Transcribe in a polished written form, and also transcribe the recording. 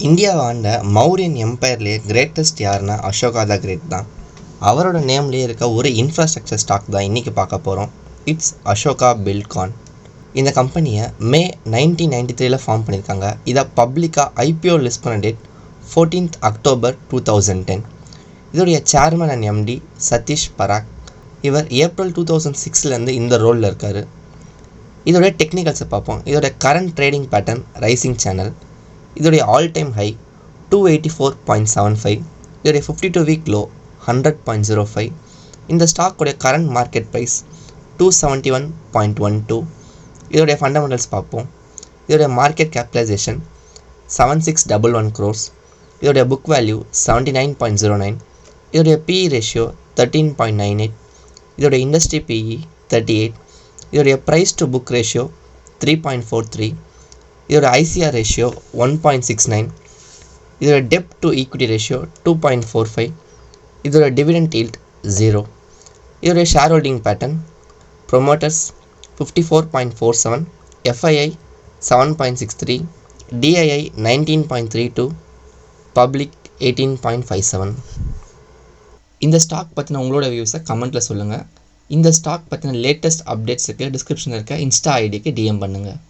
இந்தியாவை ஆண்ட மௌரியன் எம்பையர்லேயே கிரேட்டஸ்ட் யாருன்னா அசோகா த கிரேட் தான். அவரோட நேம்லேயே இருக்க ஒரு இன்ஃப்ராஸ்ட்ரக்சர் ஸ்டாக் தான் இன்றைக்கி பார்க்க போகிறோம். It's Ashoka Buildcon. இந்த கம்பெனியை மே 1993 ஃபார்ம் பண்ணியிருக்காங்க. இதை பப்ளிக்காக ஐபிஓ லிஸ்ட் பண்ண டேட் 14th October 2010. இதோடைய சேர்மன் அண்ட் எம்டி சதீஷ் பராக். இவர் ஏப்ரல் 2006 இந்த ரோலில் இருக்கார். இதோடைய டெக்னிக்கல்ஸை பார்ப்போம். இதோட current trading pattern rising channel. இதோடைய ஆல் டைம் ஹை 284.75. இதோடைய 52 வீக் லோ 100.05. இந்த ஸ்டாக்கோடைய கரண்ட் மார்க்கெட் ப்ரைஸ் 271.12. இதோடைய ஃபண்டமெண்டல்ஸ் பார்ப்போம். இதோடைய மார்க்கெட் கேபிட்டலைசேஷன் 7611 crores. இதோடைய புக் வேல்யூ 79.09. இதோடைய பிஇ ரேஷியோ 13.98. இதோடைய இண்டஸ்ட்ரி பிஇ 38. இதோடைய ப்ரைஸ் டு புக் ரேஷியோ 3.43. இதோட ஐசிஆர் ரேஷியோ 1.69. இதோட டெப்ட் டு ஈக்விட்டி ரேஷியோ 2.45. இதோட டிவிடெண்ட் ஈல்ட் 0. இதோடைய share holding pattern promoters 54.47, FII 7.63, DII 19.32, public 18.57. இந்த ஸ்டாக் பற்றின உங்களோட வியூஸை கமெண்ட்டில் சொல்லுங்கள். இந்த ஸ்டாக் பற்றின லேட்டஸ்ட் அப்டேட்ஸுக்கு டிஸ்கிரிப்ஷனில் இருக்க இன்ஸ்டா ஐடிக்கு டிஎம் பண்ணுங்கள்.